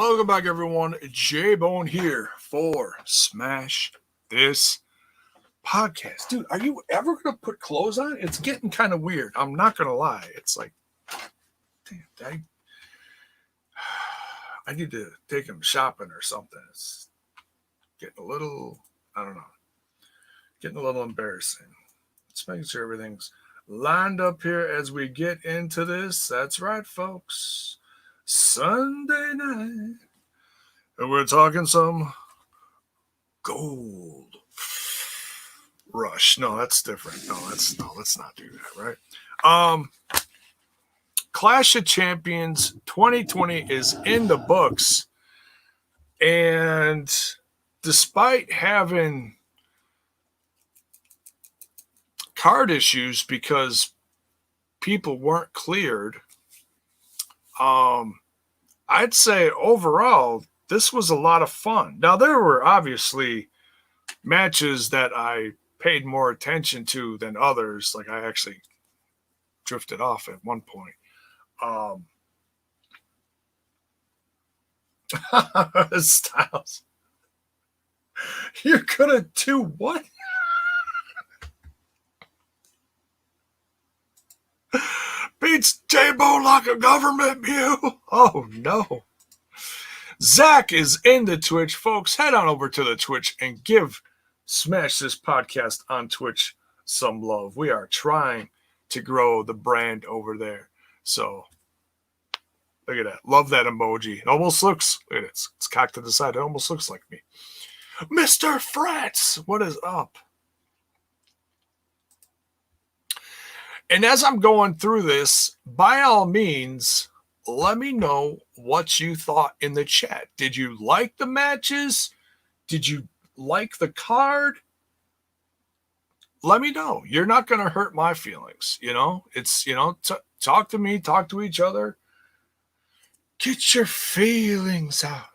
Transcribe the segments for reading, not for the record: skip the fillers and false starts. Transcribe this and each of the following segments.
Welcome back, everyone. J-Bone here for Smash This Podcast. Dude, are you ever going to put clothes on? It's getting kind of weird. I'm not going to lie. It's like, damn, I need to take him shopping or something. It's getting a little, I don't know, getting a little embarrassing. Let's make sure everything's lined up here as we get into this. That's right, folks. Sunday night. And we're talking some Gold Rush. No, that's different. Let's not do that, right? Clash of Champions 2020 is in the books. And despite having card issues because people weren't cleared, I'd say overall, this was a lot of fun. Now, there were obviously matches that I paid more attention to than others. Like, I actually drifted off at one point. Styles. You're gonna do what? Beats J-Bone like a government mule. Oh, no. Zach is in the Twitch. Folks, head on over to the Twitch and give Smash This Podcast on Twitch some love. We are trying to grow the brand over there. So, look at that. Love that emoji. It almost looks, look at it. It's cocked to the side. It almost looks like me. Mr. Frats, what is up? And as I'm going through this, by all means, let me know what you thought in the chat. Did you like the matches? Did you like the card? Let me know. You're not going to hurt my feelings. It's, talk to me, talk to each other. Get your feelings out.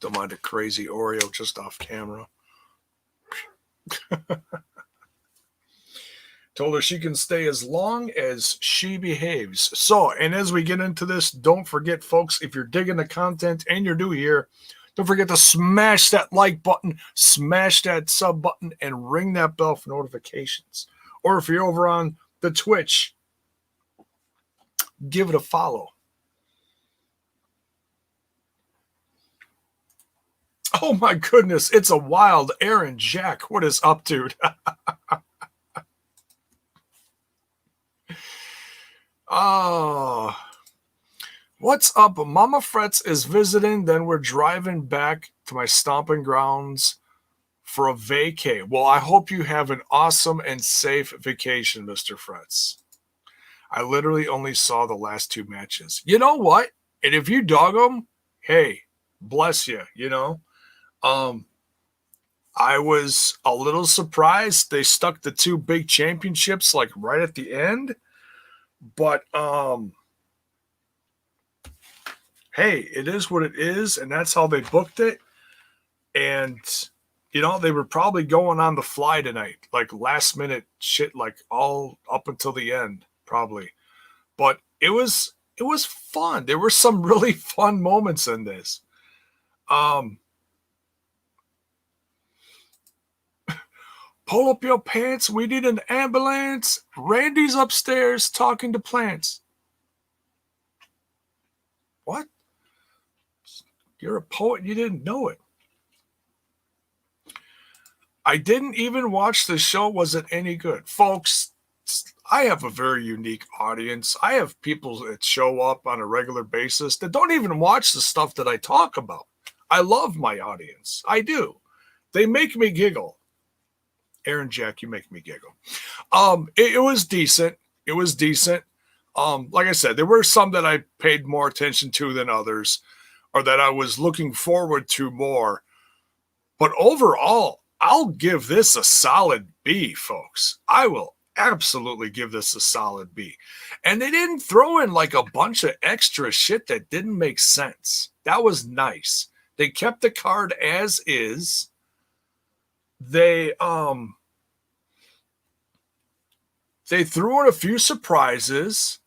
Don't mind a crazy Oreo just off camera. Told her she can stay as long as she behaves. So, and as we get into this, don't forget, folks, if you're digging the content and you're new here, don't forget to smash that like button, smash that sub button, and ring that bell for notifications. Or if you're over on the Twitch, give it a follow. Oh my goodness, it's a wild Aaron Jack. What is up, dude? Oh, what's up? Mama Frets is visiting, then we're driving back to my stomping grounds for a vacay. Well, I hope you have an awesome and safe vacation, Mr. Frets. I literally only saw the last two matches. You know what? And if you dog them, hey, bless you, I was a little surprised they stuck the two big championships like right at the end. But hey, it is what it is, and that's how they booked it. And they were probably going on the fly tonight, like last minute shit, like all up until the end, probably. But it was fun. There were some really fun moments in this. Pull up your pants. We need an ambulance. Randy's upstairs talking to plants. What? You're a poet and you didn't know it. I didn't even watch the show. Was it any good? Folks, I have a very unique audience. I have people that show up on a regular basis that don't even watch the stuff that I talk about. I love my audience. I do. They make me giggle. Aaron Jack, you make me giggle. It was decent. It was decent. Like I said, there were some that I paid more attention to than others, or that I was looking forward to more. But overall, I'll give this a solid B, folks. I will absolutely give this a solid B. And they didn't throw in like a bunch of extra shit that didn't make sense. That was nice. They kept the card as is. They They threw in a few surprises,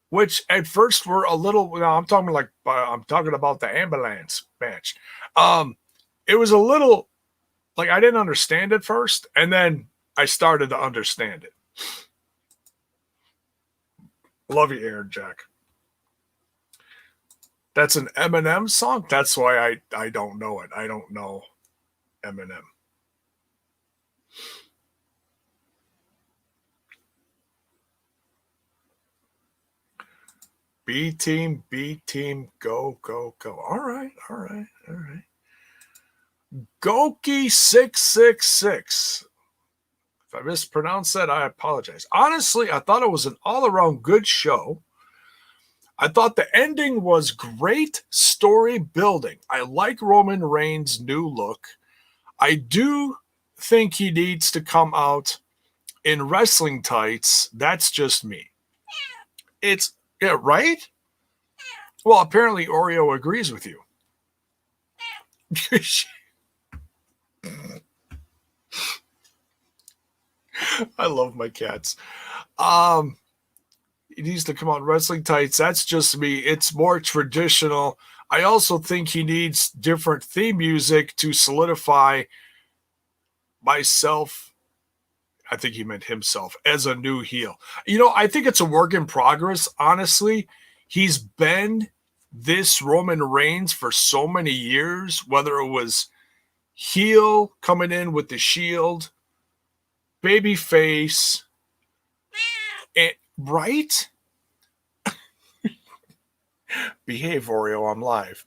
which at first were a little. I'm talking about the ambulance match. It was a little like I didn't understand it first, and then I started to understand it. Love you, Aaron Jack. That's an Eminem song. That's why I don't know it. I don't know Eminem. B team, go, go, go. All right. Goki 666. If I mispronounced that, I apologize. Honestly, I thought it was an all-around good show. I thought the ending was great story building. I like Roman Reigns' new look. I do think he needs to come out in wrestling tights. That's just me. Yeah, right? Well, apparently Oreo agrees with you. I love my cats. He needs to come out in wrestling tights. That's just me. It's more traditional. I also think he needs different theme music to solidify myself. I think he meant himself as a new heel. I think it's a work in progress. Honestly, he's been this Roman Reigns for so many years, whether it was heel coming in with the Shield, baby face, right? Behave, Oreo. I'm live.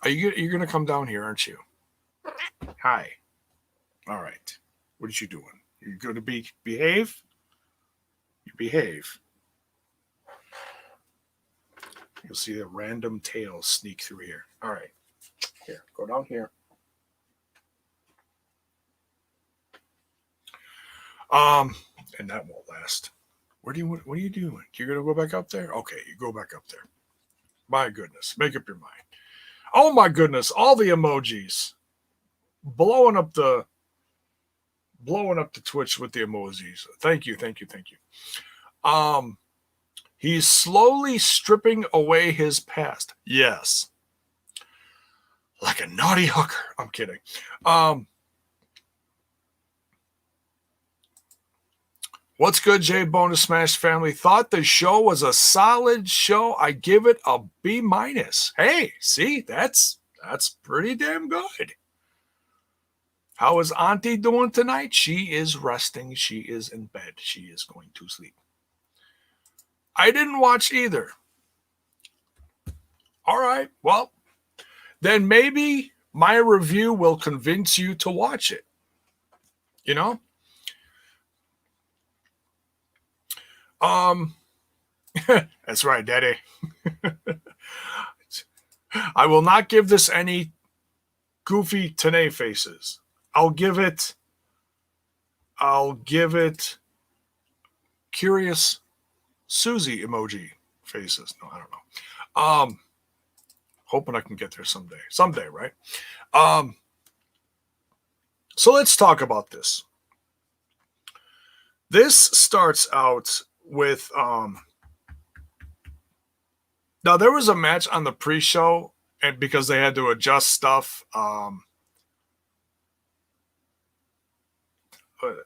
You're gonna come down here, aren't you? Hi. All right. What are you doing? You're going to behave? You behave. You'll see a random tail sneak through here. All right. Here, go down here. And that won't last. What are you doing? You're gonna go back up there? Okay, you go back up there. My goodness, make up your mind. Oh my goodness, all the emojis. Blowing up the Twitch with the emojis. Thank you. He's slowly stripping away his past. Yes. Like a naughty hooker. I'm kidding. What's good, Jay Bonus Smash family? Thought the show was a solid show. I give it a B-. Hey, see, that's pretty damn good. How is Auntie doing tonight? She is resting. She is in bed. She is going to sleep. I didn't watch either. All right. Well, then maybe my review will convince you to watch it. That's right, Daddy. I will not give this any goofy Tanae faces. I'll give it curious Susie emoji faces. No, I don't know. Hoping I can get there someday. Someday, right? So let's talk about this. This starts out with now there was a match on the pre-show, and because they had to adjust stuff,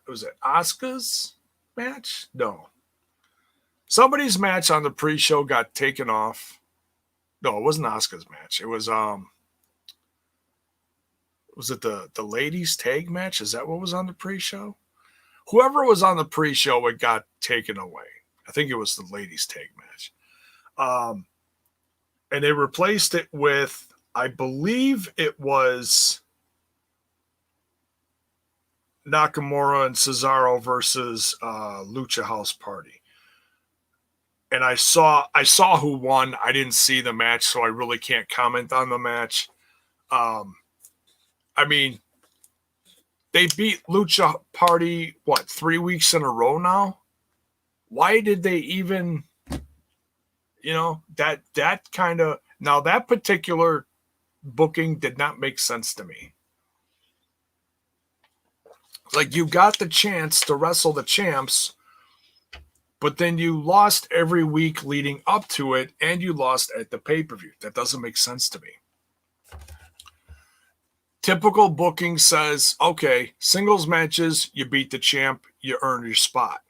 was it Asuka's match? No. Somebody's match on the pre-show got taken off. No, it wasn't Asuka's match. It was it the ladies tag match? Is that what was on the pre-show? Whoever was on the pre-show, it got taken away. I think it was the ladies tag match. And they replaced it with, I believe it was Nakamura and Cesaro versus Lucha House Party. And I saw who won. I didn't see the match, so I really can't comment on the match. I mean, they beat Lucha Party, 3 weeks in a row now? Why did they even, that kind of, now that particular booking did not make sense to me. Like, you got the chance to wrestle the champs, but then you lost every week leading up to it, and you lost at the pay-per-view. That doesn't make sense to me. Typical booking says, okay, singles matches, you beat the champ, you earn your spot.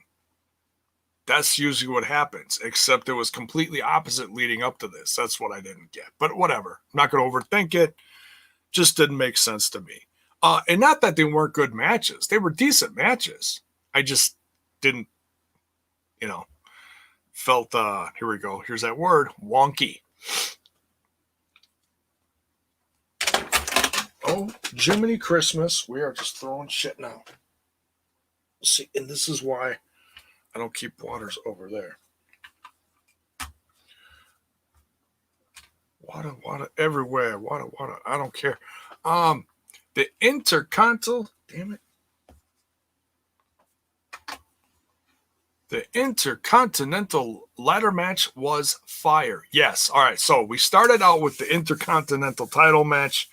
That's usually what happens, except it was completely opposite leading up to this. That's what I didn't get. But whatever. I'm not going to overthink it. Just didn't make sense to me. And not that they weren't good matches. They were decent matches. I just didn't, felt, here we go. Here's that word, wonky. Oh, Jiminy Christmas. We are just throwing shit now. See, and this is why I don't keep waters over there. Water everywhere. Water. I don't care. The Intercontinental, damn it. The Intercontinental ladder match was fire. Yes. All right. So we started out with the Intercontinental title match.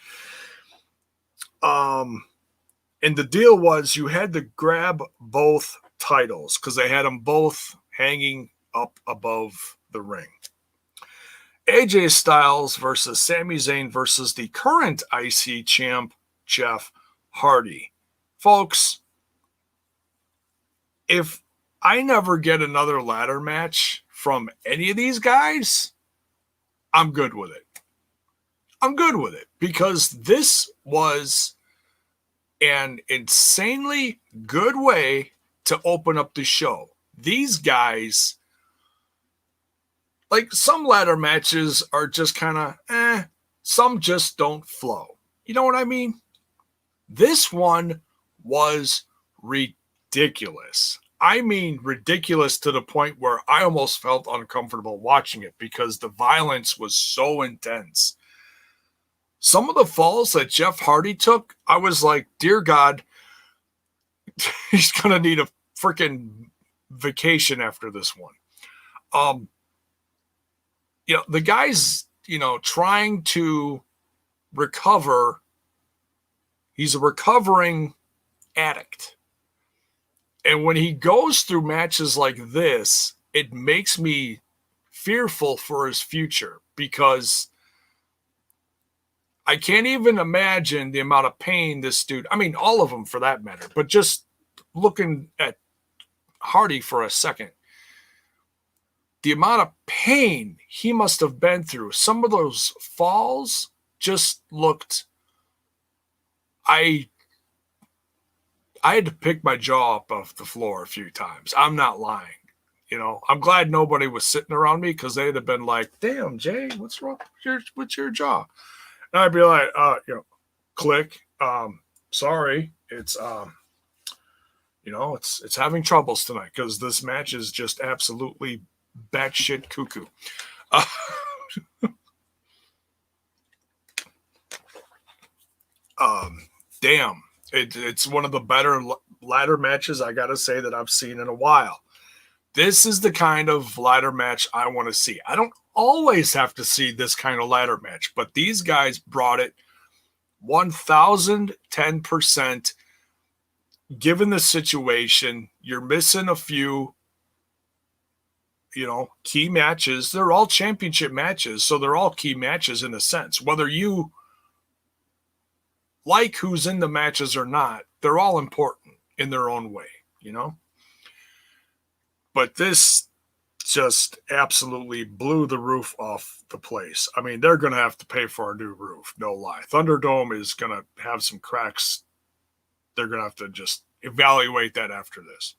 And the deal was you had to grab both titles because they had them both hanging up above the ring. AJ Styles versus Sami Zayn versus the current IC champ, Jeff Hardy. Folks, if I never get another ladder match from any of these guys, I'm good with it. I'm good with it because this was an insanely good way to open up the show. These guys, like, some ladder matches are just kind of some just don't flow. You know what I mean? This one was ridiculous. I mean, ridiculous to the point where I almost felt uncomfortable watching it because the violence was so intense. Some of the falls that Jeff Hardy took, I was like, dear God, he's going to need a freaking vacation after this one. The guy's, trying to recover. He's a recovering addict. And when he goes through matches like this, it makes me fearful for his future because I can't even imagine the amount of pain this dude, I mean, all of them for that matter, but just looking at Hardy for a second, the amount of pain he must have been through. Some of those falls just looked, I had to pick my jaw up off the floor a few times. I'm not lying. I'm glad nobody was sitting around me because they'd have been like, damn, Jay, what's wrong with your jaw? And I'd be like, click. Sorry. It's, it's having troubles tonight because this match is just absolutely batshit cuckoo. Damn. It's one of the better ladder matches, I got to say, that I've seen in a while. This is the kind of ladder match I want to see. I don't always have to see this kind of ladder match, but these guys brought it 1,010%. Given the situation, you're missing a few, key matches. They're all championship matches, so they're all key matches in a sense. Whether you like who's in the matches or not, they're all important in their own way, But this just absolutely blew the roof off the place. I mean, they're going to have to pay for a new roof, no lie. Thunderdome is going to have some cracks. They're going to have to just evaluate that after this.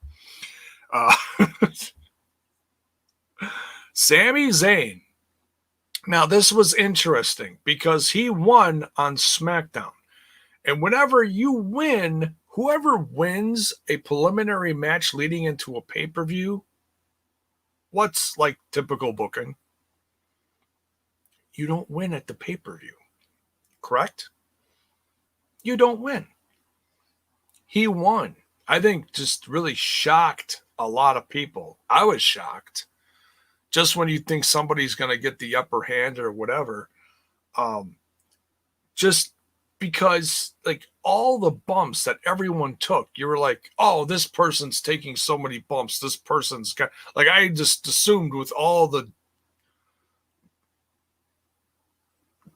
Sami Zayn. Now, this was interesting because he won on SmackDown. And whenever you win, whoever wins a preliminary match leading into a pay-per-view, what's like typical booking? You don't win at the pay-per-view, correct? You don't win. He won. I think just really shocked a lot of people. I was shocked. Just when you think somebody's going to get the upper hand or whatever, just because like all the bumps that everyone took, you were like, oh, this person's taking so many bumps. This person's got, like, I just assumed with all the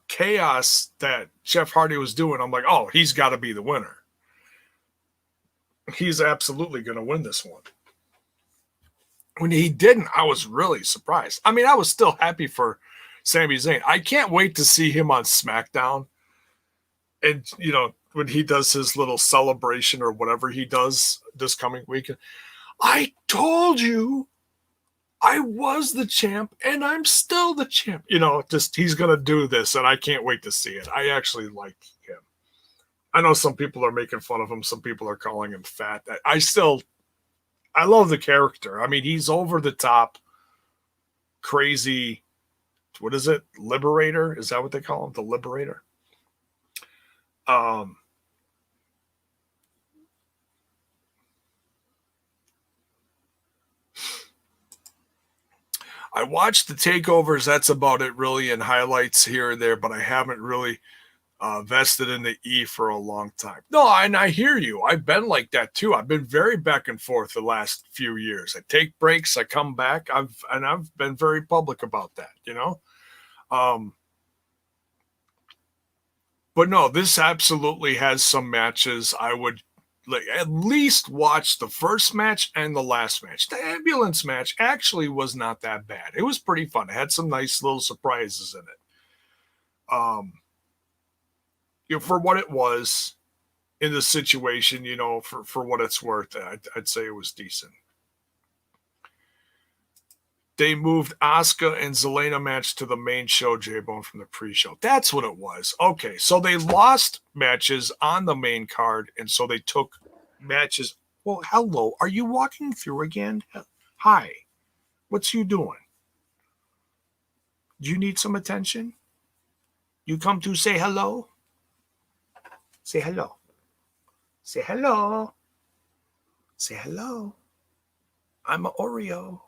chaos that Jeff Hardy was doing, I'm like, oh, he's got to be the winner. He's absolutely going to win this one. When he didn't, I was really surprised. I mean, I was still happy for Sami Zayn. I can't wait to see him on SmackDown. And, you know, when he does his little celebration or whatever he does this coming weekend, I told you I was the champ and I'm still the champ. You know, just he's going to do this and I can't wait to see it. I actually like him. I know some people are making fun of him. Some people are calling him fat. I love the character. I mean, he's over the top, crazy. What is it? Liberator? Is that what they call him? The Liberator? I watched the takeovers. That's about it, really, and highlights here and there, but I haven't really vested in the E for a long time. No, and I hear you. I've been like that too. I've been very back and forth the last few years. I take breaks, I come back. I've been very public about that, you know. But no, this absolutely has some matches I would like at least watch the first match and the last match. The ambulance match actually was not that bad. It was pretty fun. It had some nice little surprises in it. You know, for what it was in the situation, you know, for what it's worth, I'd say it was decent. They moved Asuka and Zelina match to the main show, J-Bone, from the pre-show. That's what it was. Okay, so they lost matches on the main card, and so they took matches. Well, hello. Are you walking through again? Hi. What's you doing? Do you need some attention? You come to say hello? Say hello. Say hello. Say hello. I'm an Oreo.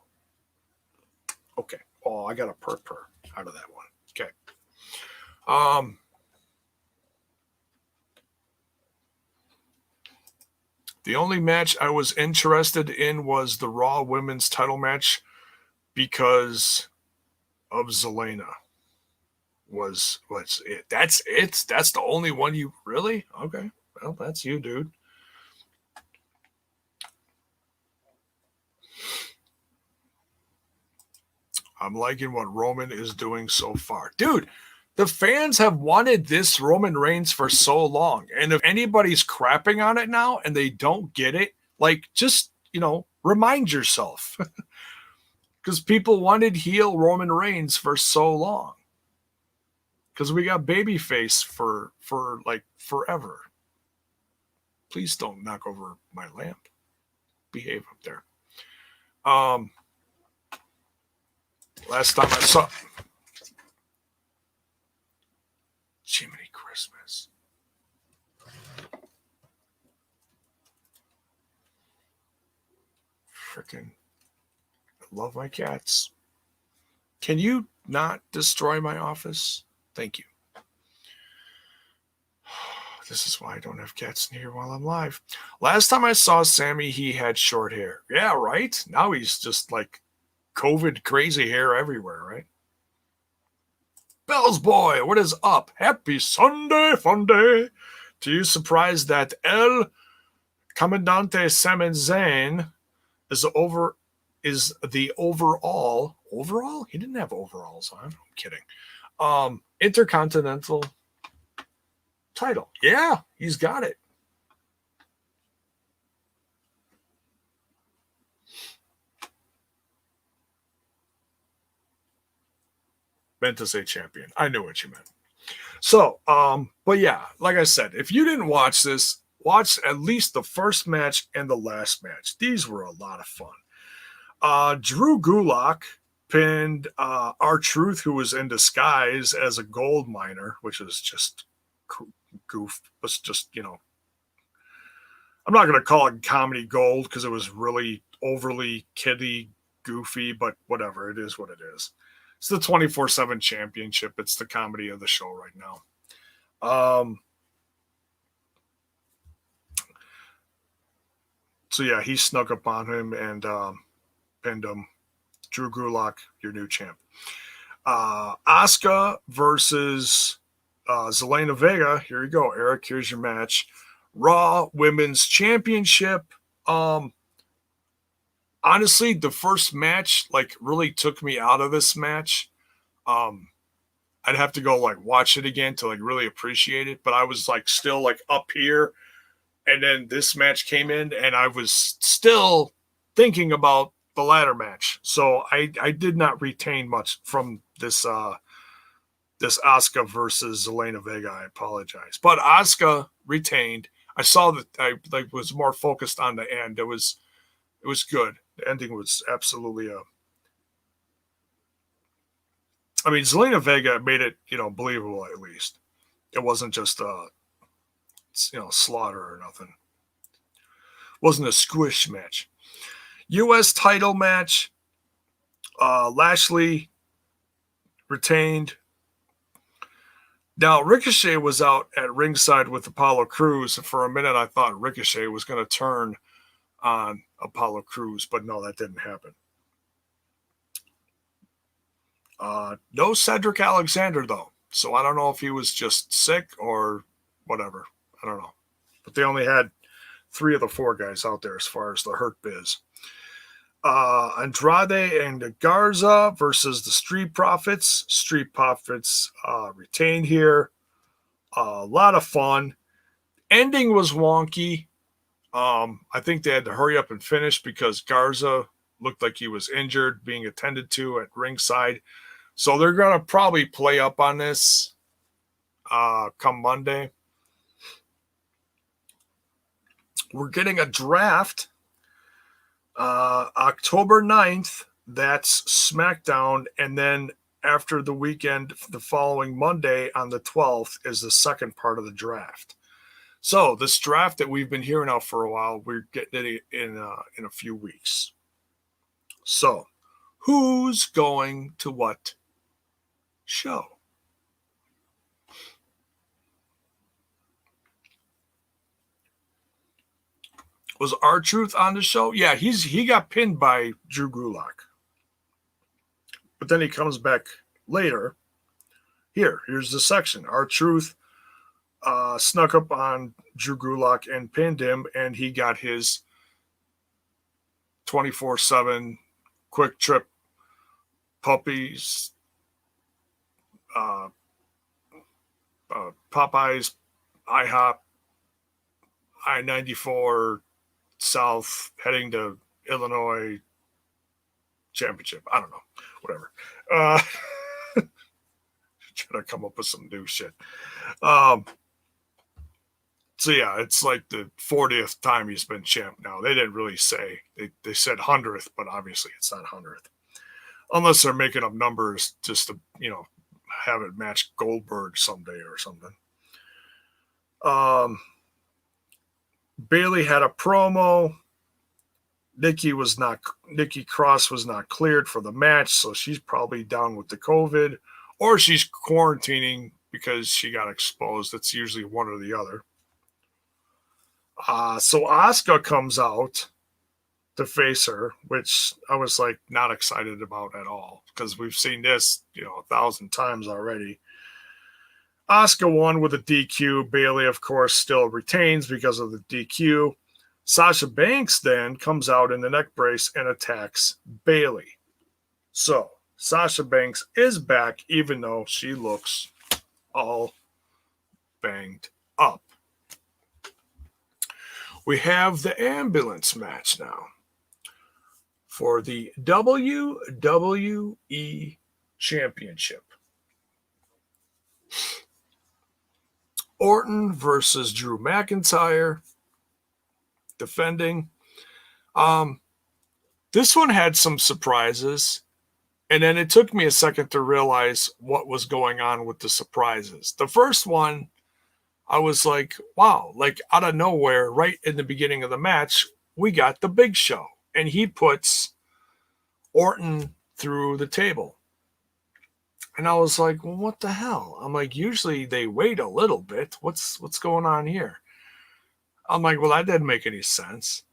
Okay. Oh, I got a purr out of that one. Okay. The only match I was interested in was the Raw Women's title match because of Zelina. What's it? That's it. That's the only one you really? Okay. Well, that's you, dude. I'm liking what Roman is doing so far. Dude, the fans have wanted this Roman Reigns for so long. And if anybody's crapping on it now and they don't get it, like, just, you know, remind yourself. Because people wanted heel Roman Reigns for so long. Because we got babyface for like forever. Please don't knock over my lamp. Behave up there. Last time I saw Jiminy Christmas. Freaking love my cats. Can you not destroy my office? Thank you. This is why I don't have cats in here while I'm live. Last time I saw Sami, he had short hair. Yeah, right? Now he's just like COVID crazy hair everywhere, right? Bells boy, what is up? Happy Sunday, fun day. To you surprised that El Comandante Sami Zayn is the overall? He didn't have overalls on. I'm kidding. Intercontinental title. Yeah, he's got it. Meant to say champion. I knew what you meant. So, but yeah, like I said, if you didn't watch this, watch at least the first match and the last match. These were a lot of fun. Drew Gulak pinned R-Truth, who was in disguise as a gold miner, which was just goof. Was just, you know, I'm not going to call it comedy gold because it was really overly kiddie, goofy, but whatever. It is what it is. It's the 24/7 championship. It's the comedy of the show right now. So yeah, he snuck up on him and pinned him. Drew Gulak, your new champ. Asuka versus Zelina Vega. Here you go, Eric. Here's your match. Raw Women's Championship. Honestly, the first match like really took me out of this match. I'd have to go like watch it again to like really appreciate it. But I was like still like up here, and then this match came in, and I was still thinking about the ladder match. So I did not retain much from this this Asuka versus Zelina Vega. I apologize, but Asuka retained. I saw that I like was more focused on the end. It was good. The ending was absolutely I mean, Zelina Vega made it, believable at least. It wasn't just slaughter or nothing. It wasn't a squish match. U.S. title match. Lashley retained. Now, Ricochet was out at ringside with Apollo Crews. And for a minute, I thought Ricochet was going to turn on Apollo Crews, but no, that didn't happen. No Cedric Alexander, though. So I don't know if he was just sick or whatever. I don't know. But they only had 3 of the 4 guys out there as far as the Hurt Biz. Andrade and Garza versus the Street Profits. Street Profits retained here. A lot of fun. Ending was wonky. I think they had to hurry up and finish because Garza looked like he was injured, being attended to at ringside. So they're going to probably play up on this come Monday. We're getting a draft October 9th. That's SmackDown. And then after the weekend, the following Monday on the 12th is the second part of the draft. So this draft that we've been hearing out for a while, we're getting it in a few weeks. So who's going to what show? Was R-Truth on the show? Yeah, he got pinned by Drew Gulak. But then he comes back later. Here's the section. R-Truth snuck up on Drew Gulak and pinned him, and he got his 24/7 quick trip puppies, Popeyes, IHOP, I-94 South heading to Illinois championship. I don't know. Whatever. Trying to come up with some new shit. So yeah, it's like the 40th time he's been champ now. They didn't really say. They said 100th, but obviously it's not 100th. Unless they're making up numbers just to, have it match Goldberg someday or something. Bayley had a promo. Nikki Cross was not cleared for the match, so she's probably down with the COVID, or she's quarantining because she got exposed. It's usually one or the other. So Asuka comes out to face her, which I was like not excited about at all because we've seen this, 1,000 times already. Asuka won with a DQ. Bayley, of course, still retains because of the DQ. Sasha Banks then comes out in the neck brace and attacks Bayley. So Sasha Banks is back, even though she looks all banged up. We have the ambulance match now for the WWE Championship. Orton versus Drew McIntyre defending. This one had some surprises, and then it took me a second to realize what was going on with the surprises. The first one, I was like, wow, like out of nowhere, right in the beginning of the match, we got the Big Show, and he puts Orton through the table. And I was like, well, what the hell? I'm like, usually they wait a little bit. What's going on here? I'm like, well, that didn't make any sense.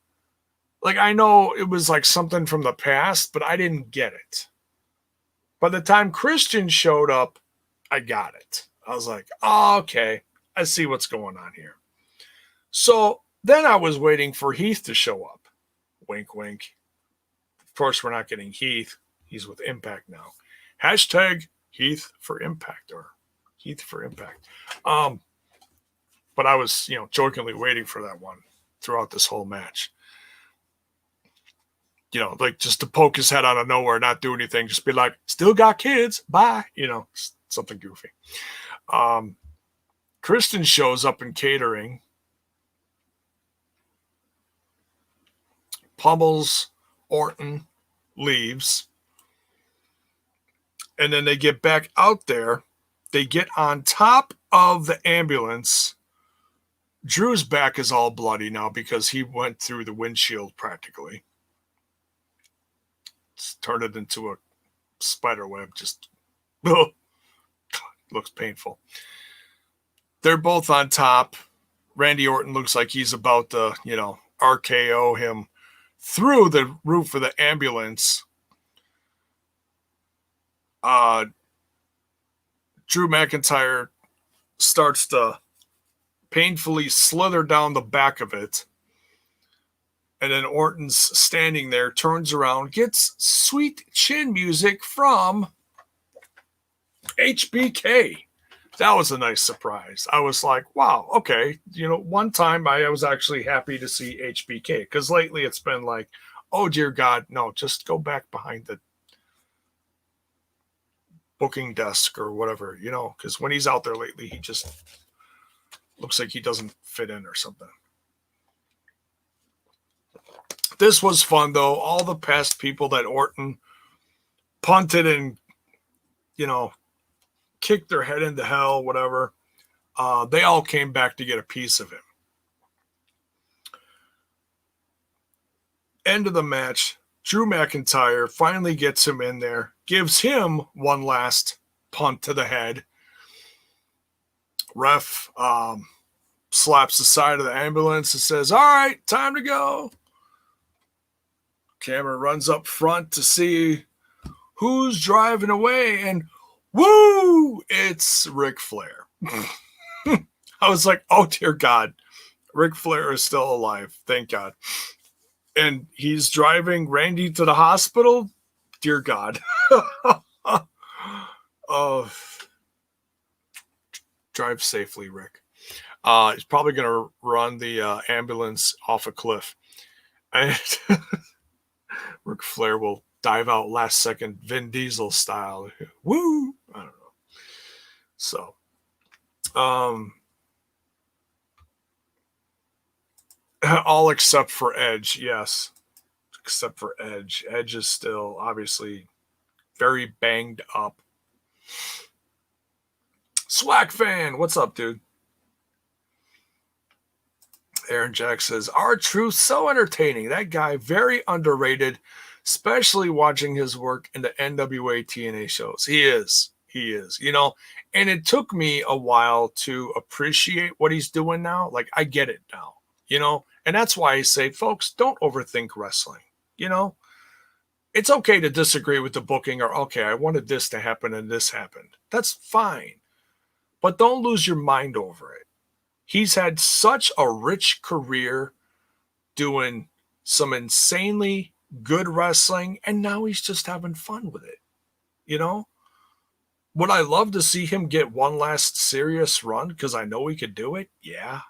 Like, I know it was like something from the past, but I didn't get it. By the time Christian showed up, I got it. I was like, oh, okay, I see what's going on here. So then I was waiting for Heath to show up. Wink, wink. Of course, we're not getting Heath. He's with Impact now. Hashtag Heath for Impact, or Heath for Impact. But I was, jokingly waiting for that one throughout this whole match. Like just to poke his head out of nowhere, not do anything, just be like, still got kids, bye, something goofy. Kristen shows up in catering, pummels Orton, leaves, and then they get back out there. They get on top of the ambulance. Drew's back is all bloody now because he went through the windshield practically. Turned it into a spider web. Just looks painful. They're both on top. Randy Orton looks like he's about to, RKO him through the roof of the ambulance. Drew McIntyre starts to painfully slither down the back of it. And then Orton's standing there, turns around, gets sweet chin music from HBK. That was a nice surprise. I was like, wow, okay. One time I was actually happy to see HBK because lately it's been like, oh, dear God, no, just go back behind the booking desk or whatever, because when he's out there lately, he just looks like he doesn't fit in or something. This was fun, though. All the past people that Orton punted and, kicked their head into hell, whatever, they all came back to get a piece of him. End of the match. Drew McIntyre finally gets him in there, gives him one last punt to the head. Ref slaps the side of the ambulance and says, all right, time to go. Camera runs up front to see who's driving away, and woo, it's Ric Flair. I was like, oh, dear God, Ric Flair is still alive. Thank God. And he's driving Randy to the hospital. Dear God. Oh, drive safely, Rick. He's probably going to run the ambulance off a cliff. And Ric Flair will dive out last second Vin Diesel style. Woo! I don't know. So, all except for Edge, yes. Except for Edge. Edge is still obviously very banged up. Swag fan, what's up, dude? Aaron Jack says, R-Truth, so entertaining. That guy, very underrated, especially watching his work in the NWA TNA shows. He is, and it took me a while to appreciate what he's doing now. Like, I get it now, and that's why I say, folks, don't overthink wrestling. It's okay to disagree with the booking, or, okay, I wanted this to happen and this happened. That's fine, but don't lose your mind over it. He's had such a rich career doing some insanely good wrestling, and now he's just having fun with it. Would I love to see him get one last serious run because I know he could do it? Yeah.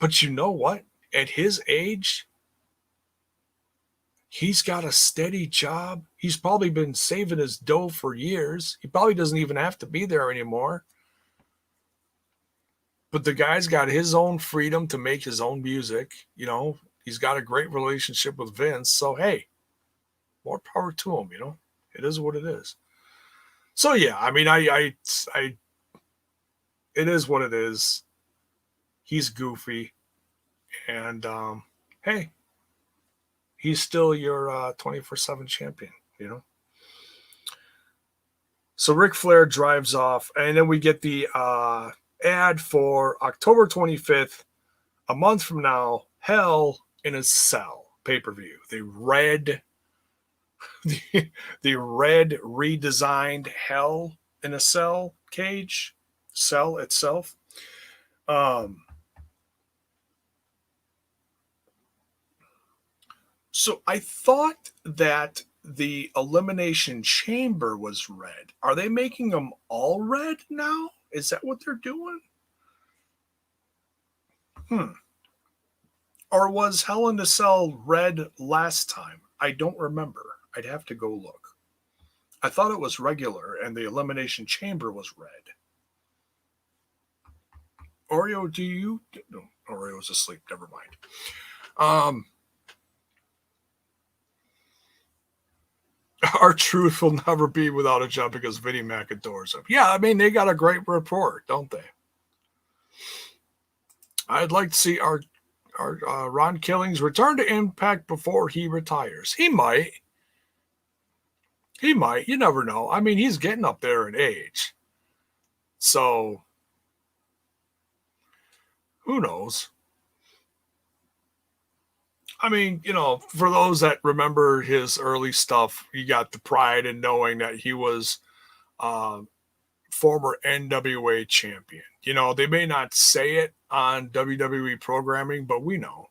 But you know what? At his age, he's got a steady job. He's probably been saving his dough for years. He probably doesn't even have to be there anymore. But the guy's got his own freedom to make his own music. He's got a great relationship with Vince. So, hey, more power to him, It is what it is. So, yeah, I mean, I it is what it is. He's goofy. And, hey, he's still your 24/7 champion, So Ric Flair drives off, and then we get the ad for October 25th, a month from now, Hell in a Cell pay-per-view. The red the red redesigned Hell in a Cell cage, Cell itself. So I thought that the Elimination Chamber was red. Are they making them all red now? Is that what they're doing? Or was Hell in a Cell red last time? I don't remember. I'd have to go look. I thought it was regular and the Elimination Chamber was red. Oreo, do you? No, Oreo's asleep. Never mind. Our truth will never be without a job because Vinnie Mac adores him. Yeah, I mean, they got a great rapport, don't they? I'd like to see our Ron Killings return to Impact before he retires. He might. He might. You never know. I mean, he's getting up there in age. So, who knows? I mean, you know, for those that remember his early stuff, you got the pride in knowing that he was former NWA champion. You know, they may not say it on WWE programming, but we know.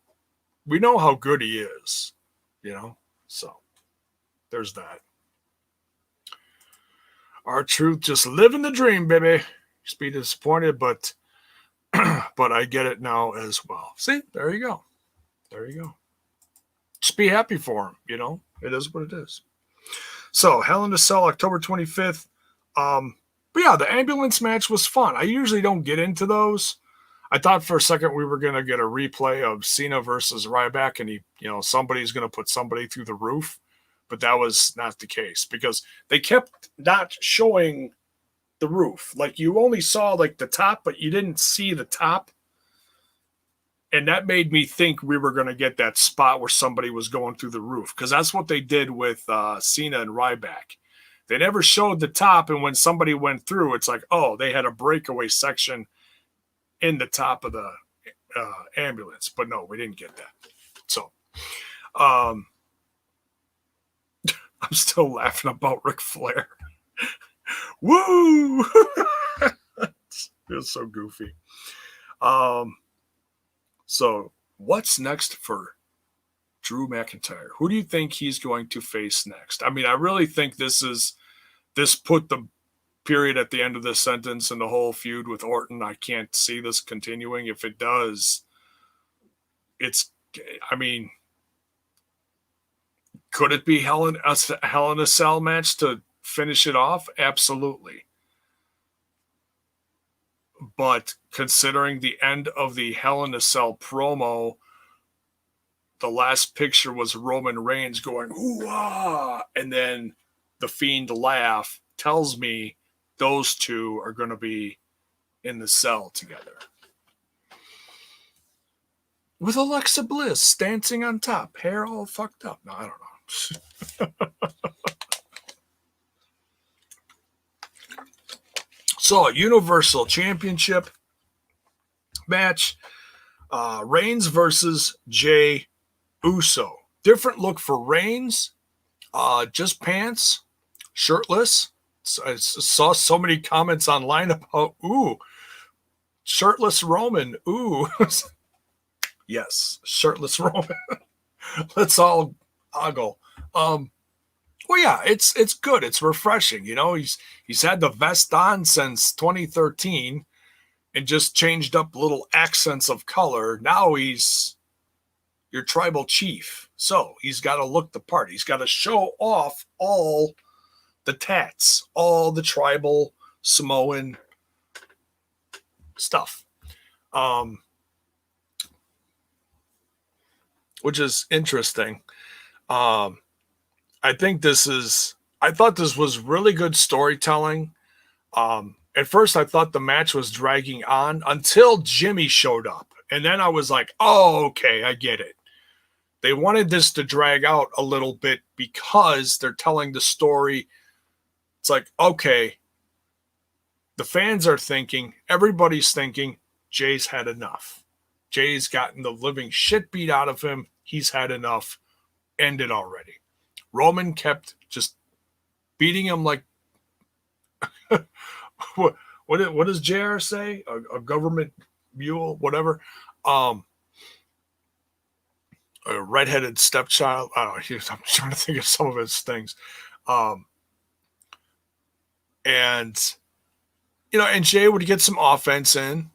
We know how good he is, you know? So, there's that. Our truth, just living the dream, baby. Just be disappointed, but I get it now as well. See, there you go. There you go. Just be happy for him, you know? It is what it is. So, Hell in a Cell, October 25th. But yeah, the ambulance match was fun. I usually don't get into those. I thought for a second we were going to get a replay of Cena versus Ryback, and somebody's going to put somebody through the roof. But that was not the case because they kept not showing the roof. Like, you only saw like the top, but you didn't see the top. And that made me think we were going to get that spot where somebody was going through the roof, because that's what they did with Cena and Ryback. They never showed the top, and when somebody went through, it's like, oh, they had a breakaway section in the top of the ambulance. But no, we didn't get that. So, I'm still laughing about Ric Flair. Woo! It's so goofy. So, what's next for Drew McIntyre? Who do you think he's going to face next? I mean, I really think this put the period at the end of this sentence and the whole feud with Orton. I can't see this continuing. If it does, could it be Hell in a Cell match to finish it off? Absolutely. But considering the end of the Hell in a Cell promo, the last picture was Roman Reigns going, "Ooh-ah!" And then the Fiend laugh, tells me those two are going to be in the cell together. With Alexa Bliss dancing on top, hair all fucked up. No, I don't know. So, Universal Championship match. Reigns versus Jey Uso. Different look for Reigns. Just pants, shirtless. I saw so many comments online about, ooh, shirtless Roman. Ooh. Yes, shirtless Roman. Let's all ogle. Well, yeah, it's good. It's refreshing. You know, he's had the vest on since 2013 and just changed up little accents of color. Now he's your tribal chief. So he's got to look the part. He's got to show off all the tats, all the tribal Samoan stuff. Which is interesting. I thought this was really good storytelling. At first, I thought the match was dragging on until Jimmy showed up. And then I was like, oh, okay, I get it. They wanted this to drag out a little bit because they're telling the story. It's like, okay, the fans are thinking, everybody's thinking, Jay's had enough. Jay's gotten the living shit beat out of him. he's had enough. End it already. Roman kept just beating him like what does JR say? A government mule, whatever. A redheaded stepchild. I don't know. I'm trying to think of some of his things. And and Jay would get some offense in,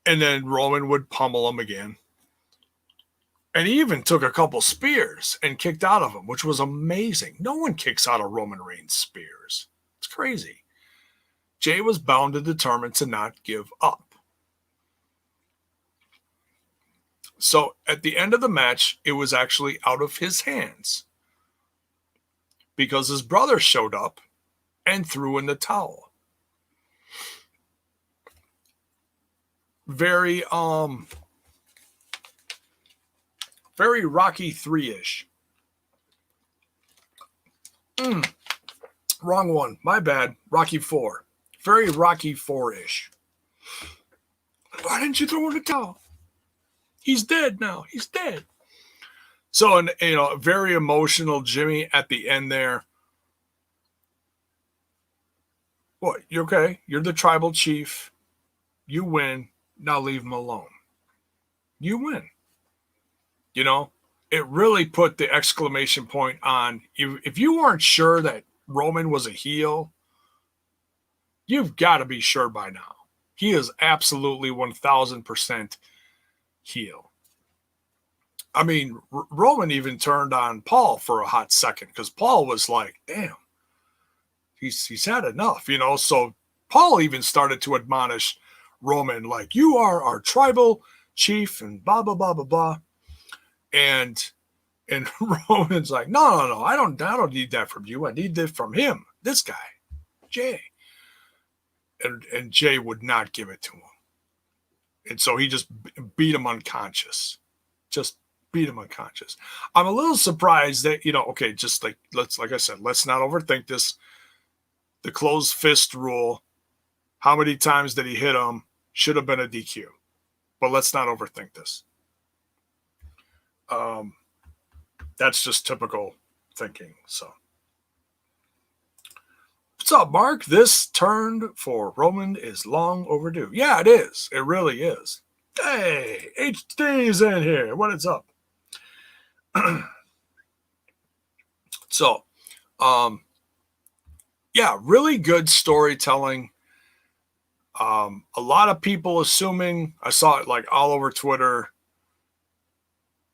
and then Roman would pummel him again. And he even took a couple spears and kicked out of him, which was amazing. No one kicks out of Roman Reigns' spears. It's crazy. Jay was bound and determined to not give up. So at the end of the match, it was actually out of his hands because his brother showed up and threw in the towel. Very Rocky 3-ish. Wrong one. My bad. Rocky 4. Very Rocky 4-ish. Why didn't you throw in the towel? He's dead now. He's dead. So, very emotional Jimmy at the end there. What? You okay? You're the tribal chief. You win. Now leave him alone. You win. It really put the exclamation point on. If you weren't sure that Roman was a heel, you've got to be sure by now. He is absolutely 1,000% heel. I mean, Roman even turned on Paul for a hot second because Paul was like, damn, he's had enough, So Paul even started to admonish Roman, like, you are our tribal chief and blah, blah, blah, blah, blah. And Roman's like, no, I don't need that from you. I need that from him, this guy, Jay. And Jay would not give it to him. And so he just beat him unconscious. Just beat him unconscious. I'm a little surprised that, okay, just like I said, let's not overthink this. The closed fist rule. How many times did he hit him? Should have been a DQ. But let's not overthink this. That's just typical thinking. So, what's up, Mark? This turn for Roman is long overdue. Yeah, it is. It really is. Hey, HD's in here. What is up? So, yeah, really good storytelling. A lot of people assuming, I saw it like all over Twitter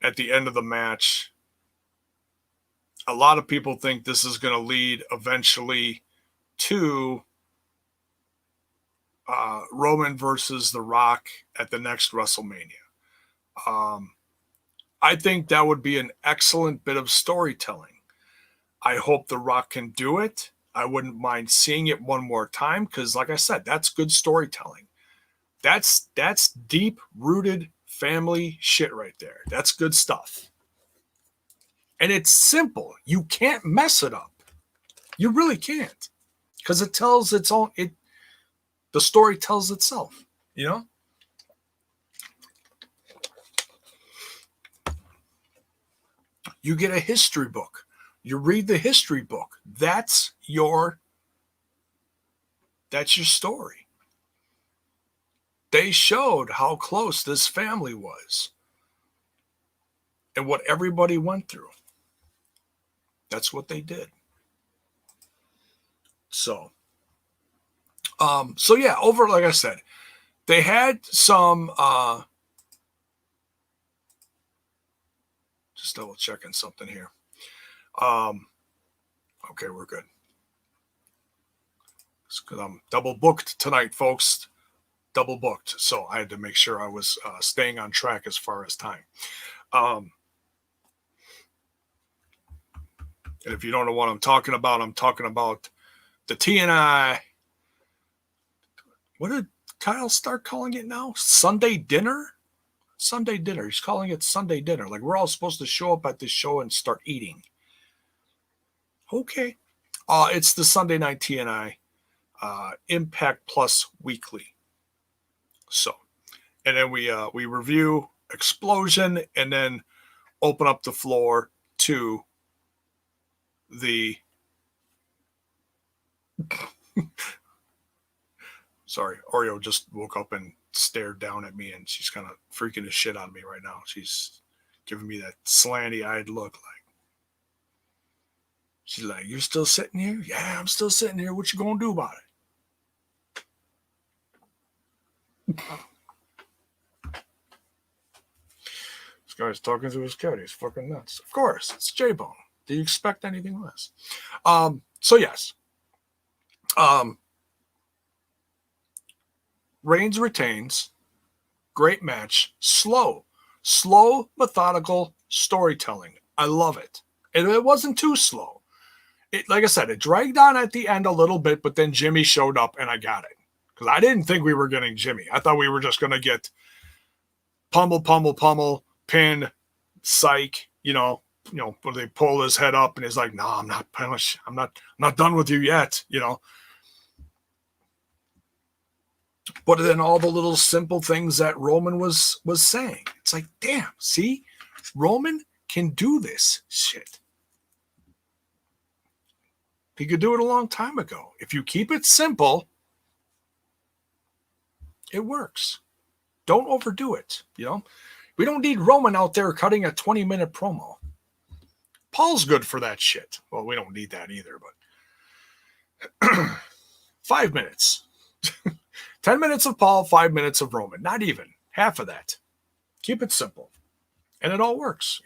at the end of the match. A lot of people think this is going to lead eventually to Roman versus The Rock at the next WrestleMania. I think that would be an excellent bit of storytelling. I hope The Rock can do it. I wouldn't mind seeing it one more time because, like I said, that's good storytelling. That's deep-rooted family shit right there. That's good stuff. And it's simple. You can't mess it up. You really can't. Because it tells its own, the story tells itself, You get a history book. You read the history book. That's your story. They showed how close this family was and what everybody went through. That's what they did. So yeah, like I said, they had some, just double checking something here. Okay, we're good. It's because I'm double booked tonight, folks. Double booked. So I had to make sure I was staying on track as far as time. And if you don't know what I'm talking about the TNI. What did Kyle start calling it now? Sunday dinner? Sunday dinner. He's calling it Sunday dinner. Like we're all supposed to show up at this show and start eating. Okay. It's the Sunday Night TNI Impact Plus Weekly. So, and then we review explosion, and then open up the floor to the sorry, Oreo just woke up and stared down at me, and she's kind of freaking the shit out of me right now. She's giving me that slanty-eyed look like, she's like, "You're still sitting here?" "Yeah, I'm still sitting here. What you gonna do about it?" This guy's talking to his cat. He's fucking nuts. Of course, it's J-Bone. Do you expect anything less? So yes. Reigns retains. Great match. Slow, methodical storytelling. I love it. And it wasn't too slow. Like I said, it dragged on at the end a little bit, but then Jimmy showed up and I got it. Because I didn't think we were getting Jimmy. I thought we were just going to get pummel, pin, psych, when they pull his head up and he's like, "No, I'm not punished. I'm not done with you yet," But then all the little simple things that Roman was saying. It's like, damn, see? Roman can do this shit. He could do it a long time ago. If you keep it simple, it works. Don't overdo it, We don't need Roman out there cutting a 20-minute promo. Paul's good for that shit. Well, we don't need that either, but 5 minutes. 10 minutes of Paul, 5 minutes of Roman. Not even. Half of that. Keep it simple. And it all works,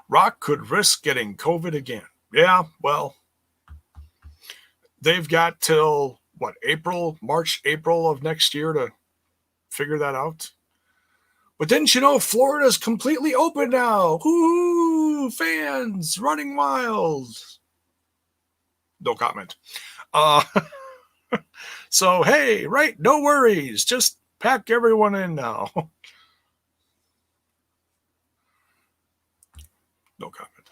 Rock could risk getting COVID again. Yeah, well, they've got till, March, April of next year to figure that out. But didn't you know Florida's completely open now? Woo! Fans running wild. No comment. So, hey, right, no worries. Just pack everyone in now. No comment.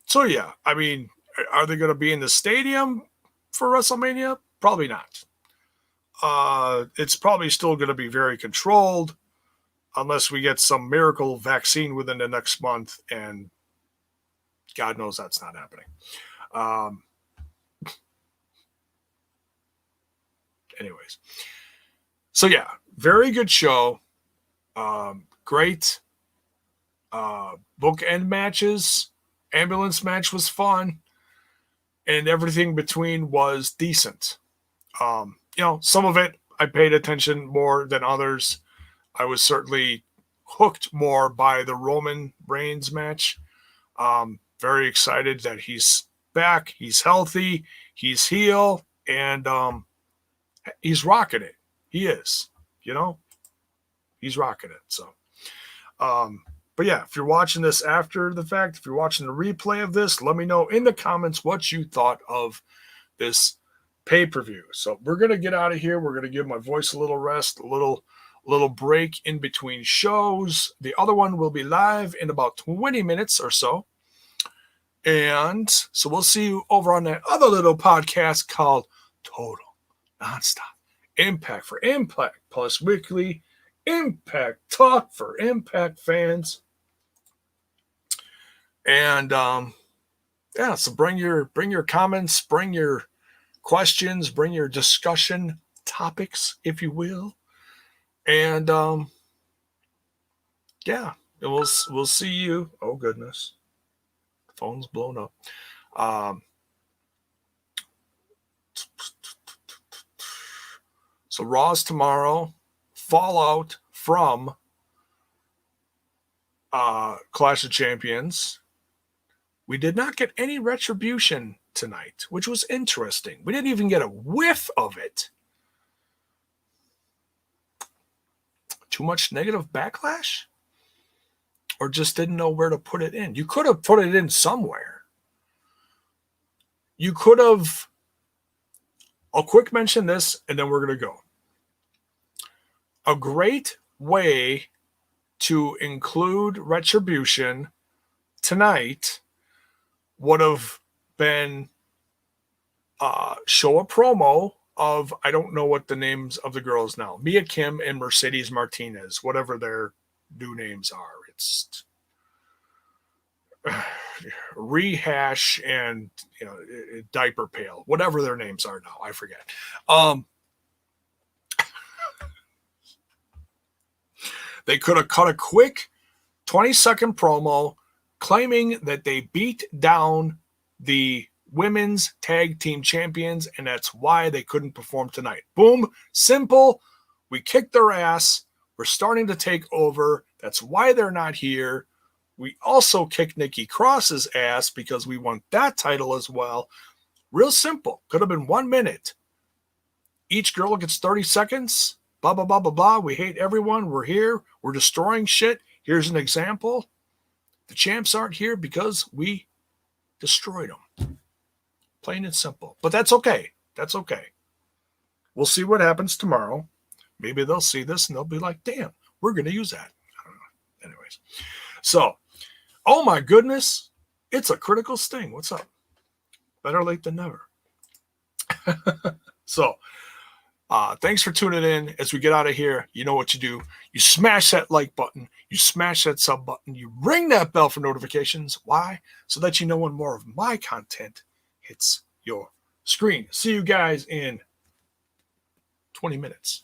So, yeah, I mean, are they going to be in the stadium for WrestleMania? Probably not. It's probably still going to be very controlled unless we get some miracle vaccine within the next month, and God knows that's not happening. Anyways. So, yeah, very good show. Great bookend matches. Ambulance match was fun. And everything between was decent. Some of it I paid attention more than others. I was certainly hooked more by the Roman Reigns match. Very excited that he's back. He's healthy. He's heel. And he's rocking it. He is. He's rocking it. So, but yeah, if you're watching this after the fact, if you're watching the replay of this, let me know in the comments what you thought of this pay-per-view. So we're going to get out of here. We're going to give my voice a little rest, a little break in between shows. The other one will be live in about 20 minutes or so. And so we'll see you over on that other little podcast called Total Nonstop Impact for Impact Plus Weekly Impact Talk for Impact fans. And so bring your comments, bring your questions, bring your discussion topics, if you will. And we'll see you. Oh goodness, phone's blown up. So Raw's tomorrow. Fallout from Clash of Champions. We did not get any retribution tonight, which was interesting. We didn't even get a whiff of it. Too much negative backlash? Or just didn't know where to put it in? You could have put it in somewhere. You could have... I'll quick mention this, and then we're going to go. A great way to include retribution tonight would have been show a promo of, I don't know what the names of the girls now, Mia Kim and Mercedes Martinez, whatever their new names are. It's Rehash and Diaper Pail, whatever their names are now, I forget. They could have cut a quick 20-second promo claiming that they beat down the women's tag team champions, and that's why they couldn't perform tonight. Boom, simple. We kicked their ass. We're starting to take over. That's why they're not here. We also kicked Nikki Cross's ass because we want that title as well. Real simple. Could have been 1 minute. Each girl gets 30 seconds. Blah, blah, blah, blah, blah. We hate everyone. We're here. We're destroying shit. Here's an example. The champs aren't here because we destroyed them. Plain and simple. But that's okay. That's okay. We'll see what happens tomorrow. Maybe they'll see this and they'll be like, damn, we're going to use that. I don't know. Anyways. So, oh my goodness. It's a critical sting. What's up? Better late than never. So, thanks for tuning in. As we get out of here, you know what you do. You smash that like button. You smash that sub button. You ring that bell for notifications. Why? So that you know when more of my content hits your screen. See you guys in 20 minutes.